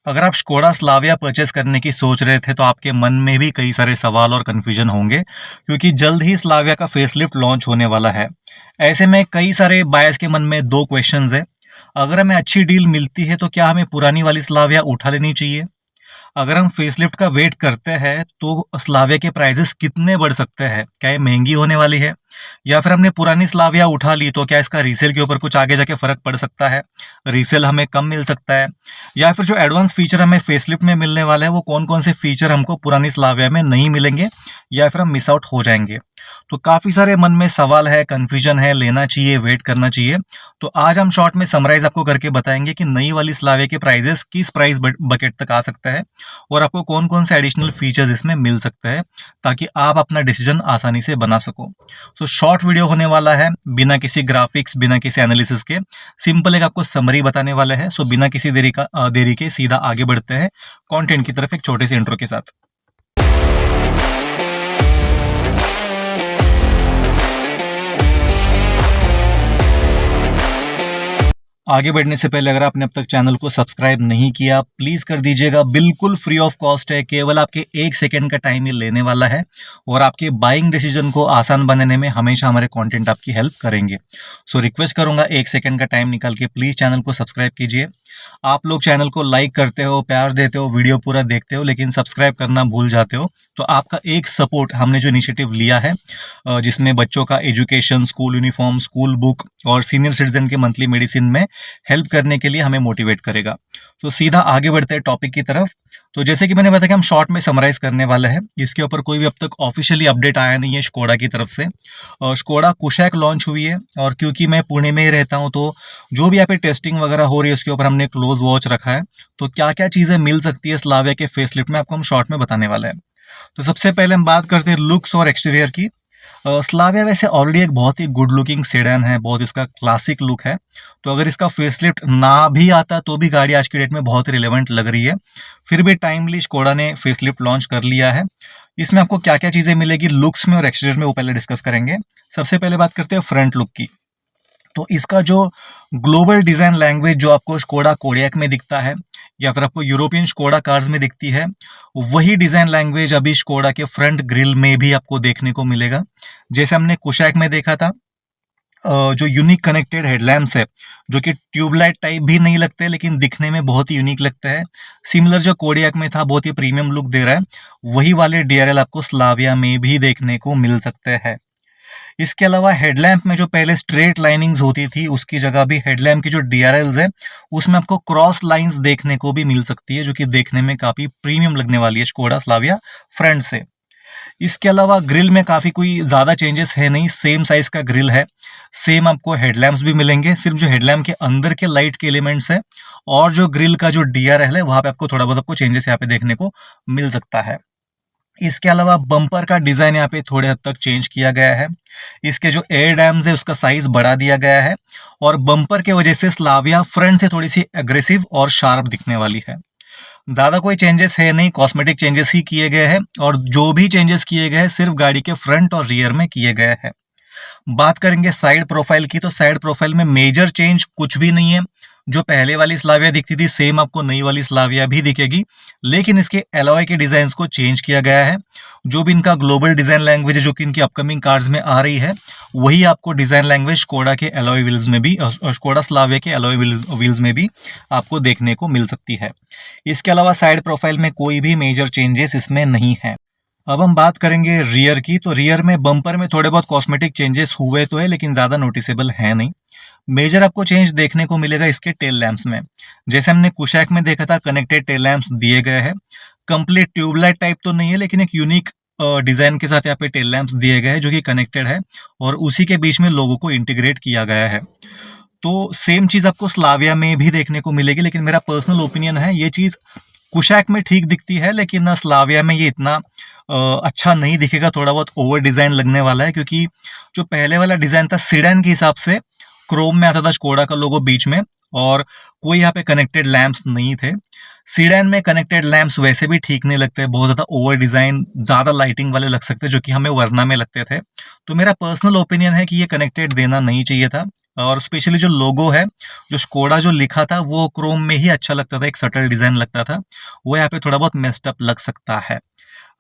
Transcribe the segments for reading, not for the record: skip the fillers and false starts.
अगर आप Skoda Slavia purchase करने की सोच रहे थे तो आपके मन में भी कई सारे सवाल और कन्फ्यूजन होंगे, क्योंकि जल्द ही स्लाविया का फेसलिफ्ट लॉन्च होने वाला है। ऐसे में कई सारे बायर्स के मन में दो क्वेश्चंस है। अगर हमें अच्छी डील मिलती है तो क्या हमें पुरानी वाली स्लाविया उठा लेनी चाहिए? अगर हम फेसलिफ्ट का वेट करते हैं तो स्लाविया के प्राइसेस कितने बढ़ सकते हैं? क्या ये महंगी होने वाली है? या फिर हमने पुरानी स्लाविया उठा ली तो क्या इसका रीसेल के ऊपर कुछ आगे जाके फर्क पड़ सकता है? रीसेल हमें कम मिल सकता है? या फिर जो एडवांस फीचर हमें फेसलिफ्ट में मिलने वाले हैं वो कौन कौन से फीचर हमको पुरानी स्लाविया में नहीं मिलेंगे या फिर हम मिस आउट हो जाएंगे? तो काफ़ी सारे मन में सवाल है, कन्फ्यूजन है, लेना चाहिए, वेट करना चाहिए। तो आज हम शॉर्ट में समराइज आपको करके बताएंगे कि नई वाली स्लाविया के प्राइजेस किस प्राइस बकेट तक आ सकता है और आपको कौन कौन से एडिशनल फीचर्स इसमें मिल सकते हैं, ताकि आप अपना डिसीजन आसानी से बना सको। तो शॉर्ट वीडियो होने वाला है, बिना किसी ग्राफिक्स, बिना किसी एनालिसिस के सिंपल एक आपको समरी बताने वाले हैं। सो बिना किसी देरी के सीधा आगे बढ़ते हैं कंटेंट की तरफ एक छोटे से इंट्रो के साथ। आगे बढ़ने से पहले अगर आपने अब तक चैनल को सब्सक्राइब नहीं किया प्लीज़ कर दीजिएगा, बिल्कुल फ्री ऑफ कॉस्ट है, केवल आपके 1 सेकंड का टाइम ये लेने वाला है और आपके बाइंग डिसीजन को आसान बनाने में हमेशा हमारे कंटेंट आपकी हेल्प करेंगे। सो रिक्वेस्ट करूंगा 1 सेकंड का टाइम निकाल के प्लीज़ चैनल को सब्सक्राइब कीजिए। आप लोग चैनल को लाइक करते हो, प्यार देते हो, वीडियो पूरा देखते हो, लेकिन सब्सक्राइब करना भूल जाते हो। तो आपका एक सपोर्ट, हमने जो इनिशिएटिव लिया है जिसमें बच्चों का education, school uniform, school book और सीनियर सिटीजन के मंथली मेडिसिन में हेल्प करने के लिए हमें मोटिवेट करेगा। तो सीधा आगे बढ़ते हैं टॉपिक की तरफ। तो जैसे कि मैंने बताया कि हम शॉर्ट में समराइज करने वाले हैं, इसके ऊपर कोई भी अब तक ऑफिशियली अपडेट आया नहीं है स्कोडा की तरफ से। स्कोडा कुशैक लॉन्च हुई है और क्योंकि मैं पुणे में ही रहता हूं तो जो भी यहाँ पे टेस्टिंग वगैरह हो रही है उसके ऊपर हमने क्लोज वॉच रखा है। तो क्या क्या चीज़ें मिल सकती है स्लाविया के फेसलिफ्ट में, आपको हम शॉर्ट में बताने वाले हैं। तो सबसे पहले हम बात करते हैं लुक्स और एक्सटीरियर की। स्लाविया वैसे ऑलरेडी एक बहुत ही गुड लुकिंग सेडान है, बहुत इसका क्लासिक लुक है। तो अगर इसका फेसलिफ्ट ना भी आता तो भी गाड़ी आज की डेट में बहुत रिलेवेंट लग रही है। फिर भी टाइमली स्कोडा ने फेसलिफ्ट लॉन्च कर लिया है। इसमें आपको क्या क्या चीज़ें मिलेगी लुक्स में और एक्सटीरियर में, वो पहले डिस्कस करेंगे। सबसे पहले बात करते हैं फ्रंट लुक की। तो इसका जो ग्लोबल डिज़ाइन लैंग्वेज जो आपको स्कोडा कोडियक में दिखता है या फिर आपको यूरोपियन स्कोडा कार्स में दिखती है, वही डिज़ाइन लैंग्वेज अभी स्कोडा के फ्रंट ग्रिल में भी आपको देखने को मिलेगा। जैसे हमने कुशैक में देखा था, जो यूनिक कनेक्टेड हेडलैम्प्स है जो कि ट्यूबलाइट टाइप भी नहीं लगते लेकिन दिखने में बहुत ही यूनिक लगता है। सिमिलर जो कोडियक में था, बहुत ही प्रीमियम लुक दे रहा है, वही वाले डीआरएल आपको स्लाविया में भी देखने को मिल सकते हैं। इसके अलावा हेडलैम्प में जो पहले स्ट्रेट लाइनिंग्स होती थी उसकी जगह भी हेडलैम्प की जो डीआरएल्स है उसमें आपको क्रॉस लाइंस देखने को भी मिल सकती है, जो कि देखने में काफी प्रीमियम लगने वाली है स्कोडा स्लाविया फ्रंट से। इसके अलावा ग्रिल में काफी कोई ज्यादा चेंजेस है नहीं, सेम साइज का ग्रिल है, सेम आपको हेडलैम्प्स भी मिलेंगे, सिर्फ जो हेडलैम्प के अंदर के लाइट के एलिमेंट्स है और जो ग्रिल का जो डीआरएल है वहां पे आपको थोड़ा बहुत आपको चेंजेस यहाँ पे देखने को मिल सकता है। इसके अलावा बम्पर का डिजाइन यहाँ पे थोड़े हद तक चेंज किया गया है। इसके जो एयर डैम्स है उसका साइज बढ़ा दिया गया है और बम्पर के वजह से स्लाविया फ्रंट से थोड़ी सी एग्रेसिव और शार्प दिखने वाली है। ज्यादा कोई चेंजेस है नहीं, कॉस्मेटिक चेंजेस ही किए गए हैं और जो भी चेंजेस किए गए हैं सिर्फ गाड़ी के फ्रंट और रियर में किए गए हैं। बात करेंगे साइड प्रोफाइल की, तो साइड प्रोफाइल में मेजर चेंज कुछ भी नहीं है। जो पहले वाली स्लाविया दिखती थी सेम आपको नई वाली स्लाविया भी दिखेगी, लेकिन इसके एलॉय के डिजाइन को चेंज किया गया है। जो भी इनका ग्लोबल डिजाइन लैंग्वेज है जो कि इनकी अपकमिंग कार्स में आ रही है, वही आपको डिजाइन लैंग्वेज स्कोडा के एलॉय व्हील्स में भी, स्कोडा स्लाविया के एलॉय व्हील्स में भी आपको देखने को मिल सकती है। इसके अलावा साइड प्रोफाइल में कोई भी मेजर चेंजेस इसमें नहीं है। अब हम बात करेंगे रियर की। तो रियर में बम्पर में थोड़े बहुत कॉस्मेटिक चेंजेस हुए तो है लेकिन ज़्यादा नोटिसेबल है नहीं। मेजर आपको चेंज देखने को मिलेगा इसके टेल लैंप्स में। जैसे हमने कुशैक में देखा था, कनेक्टेड टेल लैंप्स दिए गए हैं। कंप्लीट ट्यूबलाइट टाइप तो नहीं है लेकिन एक यूनिक डिज़ाइन के साथ यहाँ पे टेल लैंप्स दिए गए हैं जो कि कनेक्टेड है और उसी के बीच में लोगों को इंटीग्रेट किया गया है। तो सेम चीज़ आपको स्लाविया में भी देखने को मिलेगी, लेकिन मेरा पर्सनल ओपिनियन है ये चीज़ कुशैक में ठीक दिखती है लेकिन स्लाविया में ये इतना अच्छा नहीं दिखेगा, थोड़ा बहुत ओवर डिजाइन लगने वाला है। क्योंकि जो पहले वाला डिजाइन था सीडान के हिसाब से क्रोम में आता था स्कोडा का लोगो बीच में और कोई यहाँ पे कनेक्टेड लैंप्स नहीं थे। सीडान में कनेक्टेड लैंप्स वैसे भी ठीक नहीं लगते, बहुत ज़्यादा ओवर डिज़ाइन, ज़्यादा लाइटिंग वाले लग सकते जो कि हमें वरना में लगते थे। तो मेरा पर्सनल ओपिनियन है कि ये कनेक्टेड देना नहीं चाहिए था। और स्पेशली जो लोगो है, जो स्कोडा जो लिखा था वो क्रोम में ही अच्छा लगता था, एक सटल डिज़ाइन लगता था। वो यहाँ पे थोड़ा बहुत मेस्ड अप लग सकता है।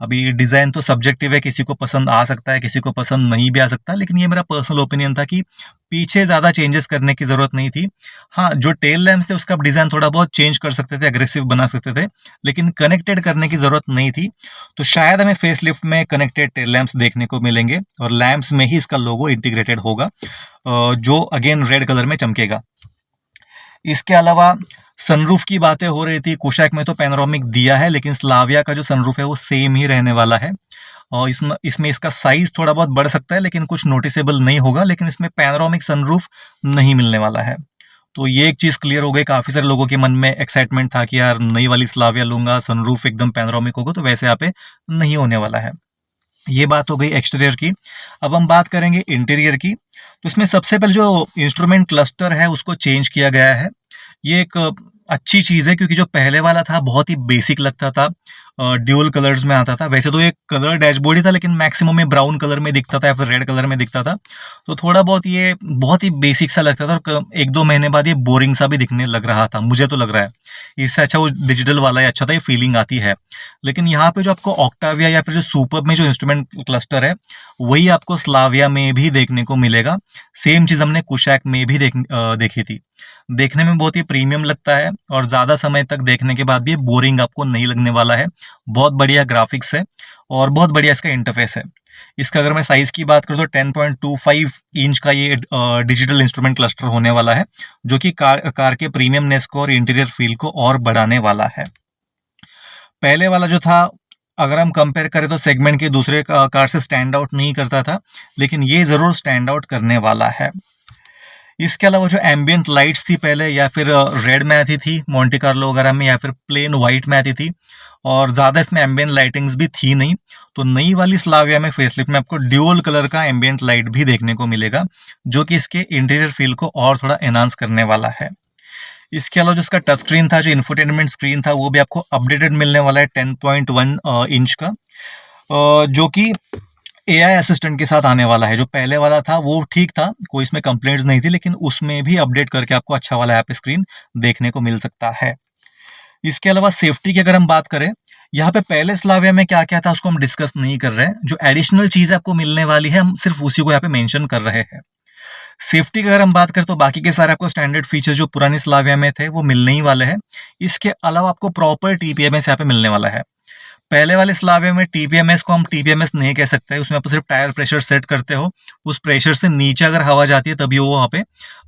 अभी डिज़ाइन तो सब्जेक्टिव है, किसी को पसंद आ सकता है, किसी को पसंद नहीं भी आ सकता, लेकिन ये मेरा पर्सनल ओपिनियन था कि पीछे ज़्यादा चेंजेस करने की ज़रूरत नहीं थी। हाँ, जो टेल लैंप्स थे उसका आप डिज़ाइन थोड़ा बहुत चेंज कर सकते थे, अग्रेसिव बना सकते थे, लेकिन कनेक्टेड करने की ज़रूरत नहीं थी। तो शायद हमें फेसलिफ्ट में कनेक्टेड टेल लैंप्स देखने को मिलेंगे और लैंप्स में ही इसका लोगो इंटीग्रेटेड होगा, जो अगेन रेड कलर में चमकेगा। इसके अलावा सनरूफ की बातें हो रही थी, कुशैक में तो पैनोरामिक दिया है, लेकिन स्लाविया का जो सनरूफ है वो सेम ही रहने वाला है। और इसमें इसका साइज थोड़ा बहुत बढ़ सकता है, लेकिन कुछ नोटिसेबल नहीं होगा, लेकिन इसमें पैनोरामिक सनरूफ नहीं मिलने वाला है। तो ये एक चीज़ क्लियर हो गई। काफ़ी सारे लोगों के मन में एक्साइटमेंट था कि यार नई वाली स्लाविया लूंगा, सनरूफ एकदम पैनोरामिक होगा, तो वैसे यहाँ पे नहीं होने वाला है। ये बात हो गई एक्सटीरियर की। अब हम बात करेंगे इंटीरियर की। तो इसमें सबसे पहले जो इंस्ट्रूमेंट क्लस्टर है उसको चेंज किया गया है। ये एक अच्छी चीज़ है, क्योंकि जो पहले वाला था बहुत ही बेसिक लगता था, ड्यूल कलर्स में आता था। वैसे तो एक कलर डैशबोर्ड ही था, लेकिन मैक्सिमम में ब्राउन कलर में दिखता था या फिर रेड कलर में दिखता था। तो थोड़ा बहुत ये बहुत ही बेसिक सा लगता था और एक दो महीने बाद ये बोरिंग सा भी दिखने लग रहा था, मुझे तो लग रहा है। इससे अच्छा वो डिजिटल वाला ही अच्छा था, ये फीलिंग आती है। लेकिन यहाँ पे जो आपको ऑक्टाविया या फिर जो सुपर में जो इंस्ट्रूमेंट क्लस्टर है वही आपको स्लाविया में भी देखने को मिलेगा। सेम चीज़ हमने कुशैक में भी देखी थी। देखने में बहुत ही प्रीमियम लगता है और ज़्यादा समय तक देखने के बाद भी बोरिंग आपको नहीं लगने वाला है। बहुत बढ़िया ग्राफिक्स है और बहुत बढ़िया इसका इंटरफेस है। इसका अगर मैं साइज़ की बात करूँ तो 10.25 इंच का ये डिजिटल इंस्ट्रूमेंट क्लस्टर होने वाला है, जो कि कार के प्रीमियमनेस को और इंटीरियर फील को और बढ़ाने वाला है। पहले वाला जो था, अगर हम कंपेयर करें तो सेगमेंट के दूसरे कार से स्टैंड आउट नहीं करता था, लेकिन ये ज़रूर स्टैंड आउट करने वाला है। इसके अलावा जो एम्बियंट लाइट्स थी पहले या फिर रेड में आती थी मोंटे कार्लो वगैरह में, या फिर प्लेन वाइट में आती थी, और ज़्यादा इसमें एम्बियंट लाइटिंग्स भी थी नहीं। तो नई वाली स्लाविया में फेसलिफ्ट में आपको ड्यूल कलर का एम्बियंट लाइट भी देखने को मिलेगा, जो कि इसके इंटीरियर फील को और थोड़ा एनहांस करने वाला है। इसके अलावा जिसका टच स्क्रीन था, जो इंफोटेनमेंट स्क्रीन था, वो भी आपको अपडेटेड मिलने वाला है 10.1 इंच का, जो कि एआई असिस्टेंट के साथ आने वाला है। जो पहले वाला था वो ठीक था, कोई इसमें कंप्लेंट्स नहीं थी, लेकिन उसमें भी अपडेट करके आपको अच्छा वाला ऐप स्क्रीन देखने को मिल सकता है। इसके अलावा सेफ्टी की अगर हम बात करें, यहाँ पे पहले स्लाविया में क्या क्या था उसको हम डिस्कस नहीं कर रहे हैं। जो एडिशनल चीज़ आपको मिलने वाली है हम सिर्फ उसी को यहाँ पे मेंशन कर रहे हैं। सेफ्टी की अगर हम बात करें तो बाकी के सारे आपको स्टैंडर्ड फीचर्स जो पुरानी स्लाविया में थे वो मिलने ही वाले हैं। इसके अलावा आपको प्रॉपर टीपीएमएस यहाँ पे मिलने वाला है। पहले वाले स्लाविया में टीपीएमएस को हम टीपीएमएस नहीं कह सकते, उसमें आप सिर्फ टायर प्रेशर सेट करते हो, उस प्रेशर से नीचे अगर हवा जाती है तभी वो वहाँ पे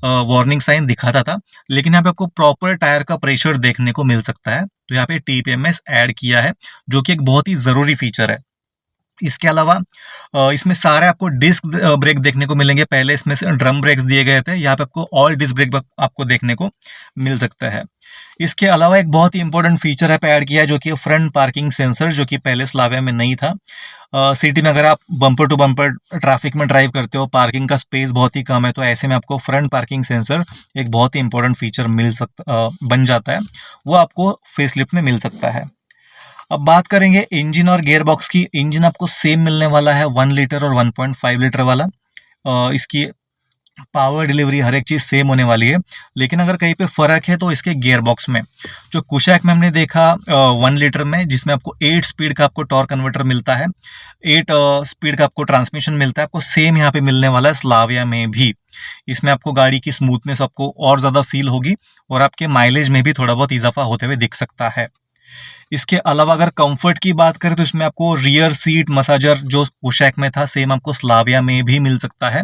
वार्निंग साइन दिखाता था। लेकिन यहाँ पे आपको प्रॉपर टायर का प्रेशर देखने को मिल सकता है, तो यहाँ पे टीपीएमएस ऐड किया है, जो कि एक बहुत ही ज़रूरी फीचर है। इसके अलावा इसमें सारे आपको डिस्क ब्रेक देखने को मिलेंगे। पहले इसमें से ड्रम ब्रेक्स दिए गए थे, यहाँ पे आपको ऑल डिस्क ब्रेक आपको देखने को मिल सकता है। इसके अलावा एक बहुत ही इंपॉर्टेंट फीचर है पे ऐड किया है, जो कि फ्रंट पार्किंग सेंसर, जो कि पहले स्लाविया में नहीं था। सिटी में अगर आप बम्पर टू बम्पर ट्रैफिक में ड्राइव करते हो, पार्किंग का स्पेस बहुत ही कम है, तो ऐसे में आपको फ्रंट पार्किंग सेंसर एक बहुत ही इंपॉर्टेंट फीचर बन जाता है, वो आपको फेसलिफ्ट में मिल सकता है। अब बात करेंगे इंजन और गियर बॉक्स की। इंजन आपको सेम मिलने वाला है, 1 लीटर और 1.5 लीटर वाला। इसकी पावर डिलीवरी हर एक चीज़ सेम होने वाली है, लेकिन अगर कहीं पे फ़र्क है तो इसके गियर बॉक्स में। जो कुशैक में हमने देखा 1 लीटर में, जिसमें आपको 8 स्पीड का आपको टॉर्क कन्वर्टर मिलता है, 8 स्पीड का आपको ट्रांसमिशन मिलता है, आपको सेम यहाँ पे मिलने वाला है स्लाविया में भी। इसमें आपको गाड़ी की स्मूथनेस आपको और ज़्यादा फील होगी और आपके माइलेज में भी थोड़ा बहुत इजाफा होते हुए दिख सकता है। इसके अलावा अगर कंफर्ट की बात करें तो इसमें आपको रियर सीट मसाजर जो कुशैक में था सेम आपको स्लाविया में भी मिल सकता है।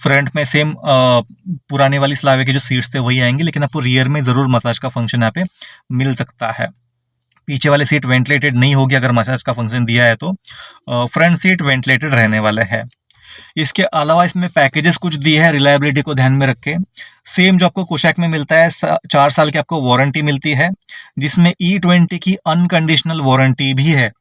फ्रंट में सेम पुराने वाली स्लाविया की जो सीट्स थे वही आएंगी, लेकिन आपको रियर में ज़रूर मसाज का फंक्शन यहाँ पे मिल सकता है। पीछे वाले सीट वेंटिलेटेड नहीं होगी अगर मसाज का फंक्शन दिया है तो, फ्रंट सीट वेंटिलेटेड रहने वाले हैं। इसके अलावा इसमें पैकेजेस कुछ दिए हैं रिलायबिलिटी को ध्यान में रख के। सेम जो आपको कुशैक में मिलता है, 4 साल की आपको वारंटी मिलती है, जिसमें E20 की अनकंडीशनल वारंटी भी है।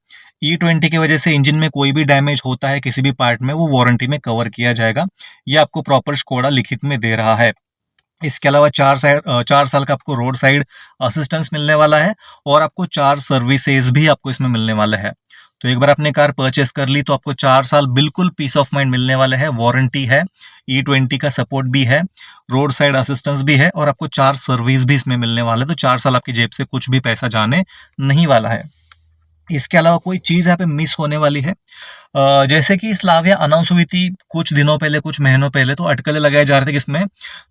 E20 की वजह से इंजन में कोई भी डैमेज होता है किसी भी पार्ट में, वो वारंटी में कवर किया जाएगा। ये आपको प्रॉपर स्कोडा लिखित में दे रहा है। इसके अलावा 4 साल का आपको रोड साइड असिस्टेंस मिलने वाला है और आपको 4 सर्विसेज भी आपको इसमें मिलने वाला है। तो एक बार आपने कार परचेस कर ली तो आपको 4 साल बिल्कुल पीस ऑफ माइंड मिलने वाले है। वारंटी है, E20 का सपोर्ट भी है, रोड साइड असिस्टेंस भी है और आपको 4 सर्विस भी इसमें मिलने वाले हैं। तो 4 साल आपकी जेब से कुछ भी पैसा जाने नहीं वाला है। इसके अलावा कोई चीज़ यहाँ पे मिस होने वाली है, जैसे कि स्लाविया अनाउंस हुई थी कुछ दिनों पहले, कुछ महीनों पहले, तो अटकलें लगाए जा रहे थे कि इसमें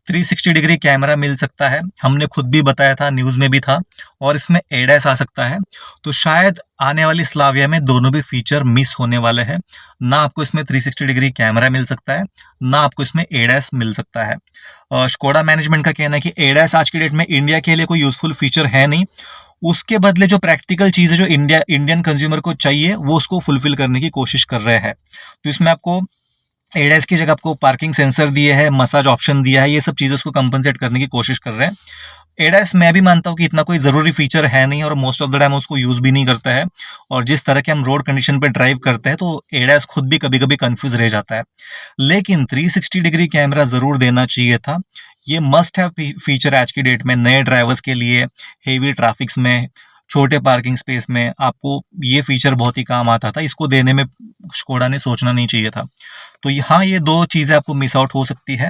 360 डिग्री कैमरा मिल सकता है। हमने खुद भी बताया था, न्यूज़ में भी था, और इसमें एडएस आ सकता है। तो शायद आने वाली स्लाविया में दोनों भी फीचर मिस होने वाले हैं। ना आपको इसमें 360 डिग्री कैमरा मिल सकता है, ना आपको इसमें एडएस मिल सकता है। स्कोडा मैनेजमेंट का कहना है कि एडएस आज की डेट में इंडिया के लिए कोई यूजफुल फीचर है नहीं। उसके बदले जो प्रैक्टिकल चीज़ है जो इंडियन कंज्यूमर को चाहिए वो उसको फुलफिल करने की कोशिश कर रहे हैं। तो इसमें आपको एडएस की जगह आपको पार्किंग सेंसर दिए है, मसाज ऑप्शन दिया है, ये सब चीज़ें उसको कंपनसेट करने की कोशिश कर रहे हैं। एडएस मैं भी मानता हूँ कि इतना कोई ज़रूरी फीचर है नहीं और मोस्ट ऑफ द टाइम उसको यूज़ भी नहीं करता है। और जिस तरह के हम रोड कंडीशन पे ड्राइव करते हैं तो एडएस खुद भी कभी कभी कंफ्यूज रह जाता है। लेकिन 360 डिग्री कैमरा ज़रूर देना चाहिए था। ये मस्ट हैव फीचर आज की डेट में नए ड्राइवर्स के लिए, हेवी ट्रैफिक्स में, छोटे पार्किंग स्पेस में आपको ये फीचर बहुत ही काम आता था। इसको देने में स्कोडा ने सोचना नहीं चाहिए था। तो हाँ, ये दो चीज़ें आपको मिस आउट हो सकती है।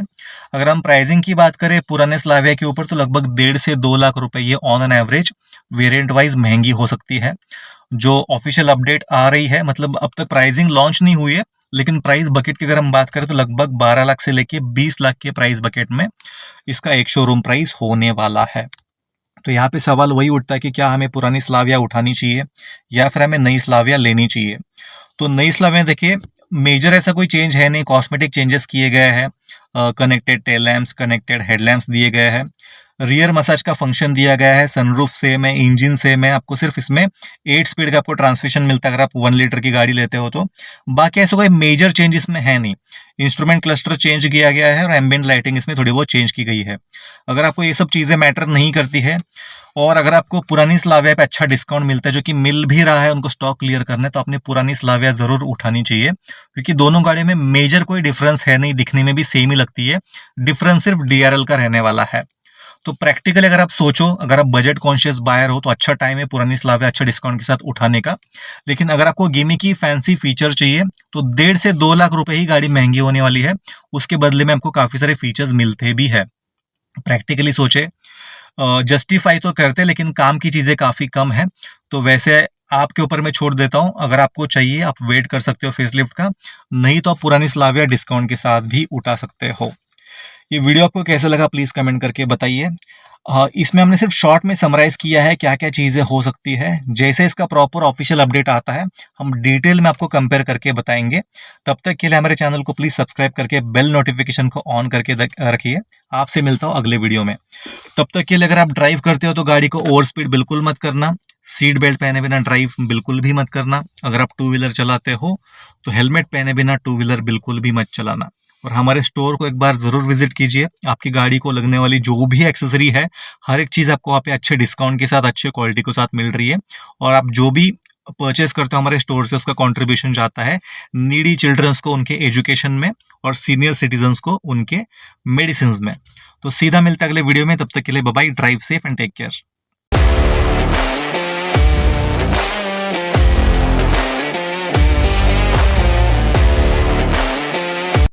अगर हम प्राइसिंग की बात करें पुराने स्लाविया के ऊपर तो लगभग 1.5 से 2 लाख रुपए ये on an average variant wise महंगी हो सकती है। जो ऑफिशियल अपडेट आ रही है, मतलब अब तक प्राइसिंग लॉन्च नहीं हुई है, लेकिन प्राइस बकेट की अगर हम बात करें तो लगभग 12 लाख से लेके 20 लाख के प्राइस बकेट में इसका एक शोरूम प्राइस होने वाला है। तो यहाँ पे सवाल वही उठता है कि क्या हमें पुरानी स्लाविया उठानी चाहिए या फिर हमें नई स्लाविया लेनी चाहिए। तो नई स्लाविया देखिए, मेजर ऐसा कोई चेंज है नहीं, कॉस्मेटिक चेंजेस किए गए हैं। Connected tail lamps, connected headlamps दिए गए हैं, रियर मसाज का फंक्शन दिया गया है, सनरूफ सेम है, इंजन सेम है। आपको सिर्फ इसमें 8 स्पीड का आपको ट्रांसमिशन मिलता है अगर आप 1 लीटर की गाड़ी लेते हो तो। बाकी ऐसा कोई मेजर चेंज इसमें है नहीं। इंस्ट्रूमेंट क्लस्टर चेंज किया गया है और एम्बिएंट लाइटिंग इसमें थोड़ी बहुत चेंज की गई है। अगर आपको ये सब चीज़ें मैटर नहीं करती है और अगर आपको पुरानी स्लाविया पे अच्छा डिस्काउंट मिलता है, जो कि मिल भी रहा है, उनको स्टॉक क्लियर करना है, तो आपने पुरानी स्लाविया ज़रूर उठानी चाहिए, क्योंकि दोनों गाड़ियों में मेजर कोई डिफरेंस है नहीं, दिखने में भी सेम ही लगती है। डिफरेंस सिर्फ डीआरएल का रहने वाला है। तो प्रैक्टिकली अगर आप सोचो, अगर आप बजट कॉन्शियस बायर हो तो अच्छा टाइम है पुरानी स्लाविया अच्छा डिस्काउंट के साथ उठाने का। लेकिन अगर आपको गिमिकी फैंसी फीचर चाहिए तो 1.5 से 2 लाख रुपए ही गाड़ी महंगी होने वाली है। उसके बदले में आपको काफ़ी सारे फीचर्स मिलते भी है। प्रैक्टिकली सोचे, जस्टिफाई तो करते लेकिन काम की चीज़ें काफ़ी कम है। तो वैसे आपके ऊपर मैं छोड़ देता हूँ, अगर आपको चाहिए आप वेट कर सकते हो फेसलिफ्ट का, नहीं तो आप पुरानी स्लाविया डिस्काउंट के साथ भी उठा सकते हो। ये वीडियो आपको कैसा लगा प्लीज़ कमेंट करके बताइए। इसमें हमने सिर्फ शॉर्ट में समराइज़ किया है क्या क्या चीज़ें हो सकती है। जैसे इसका प्रॉपर ऑफिशियल अपडेट आता है हम डिटेल में आपको कंपेयर करके बताएंगे। तब तक के लिए हमारे चैनल को प्लीज़ सब्सक्राइब करके बेल नोटिफिकेशन को ऑन करके रखिए। आपसे मिलता हूँ अगले वीडियो में। तब तक के लिए अगर आप ड्राइव करते हो तो गाड़ी को ओवर स्पीड बिल्कुल मत करना, सीट बेल्ट पहने बिना ड्राइव बिल्कुल भी मत करना। अगर आप 2 व्हीलर चलाते हो तो हेलमेट पहने बिना 2 व्हीलर बिल्कुल भी मत चलाना। और हमारे स्टोर को एक बार ज़रूर विजिट कीजिए। आपकी गाड़ी को लगने वाली जो भी एक्सेसरी है, हर एक चीज़ आपको वहाँ पे अच्छे डिस्काउंट के साथ, अच्छे क्वालिटी के साथ मिल रही है। और आप जो भी परचेस करते हो हमारे स्टोर से, उसका कंट्रीब्यूशन जाता है नीडी चिल्ड्रंस को उनके एजुकेशन में और सीनियर सिटीजन्स को उनके मेडिसिन में। तो सीधा मिलता है अगले वीडियो में। तब तक के लिए bye bye, drive safe and take care.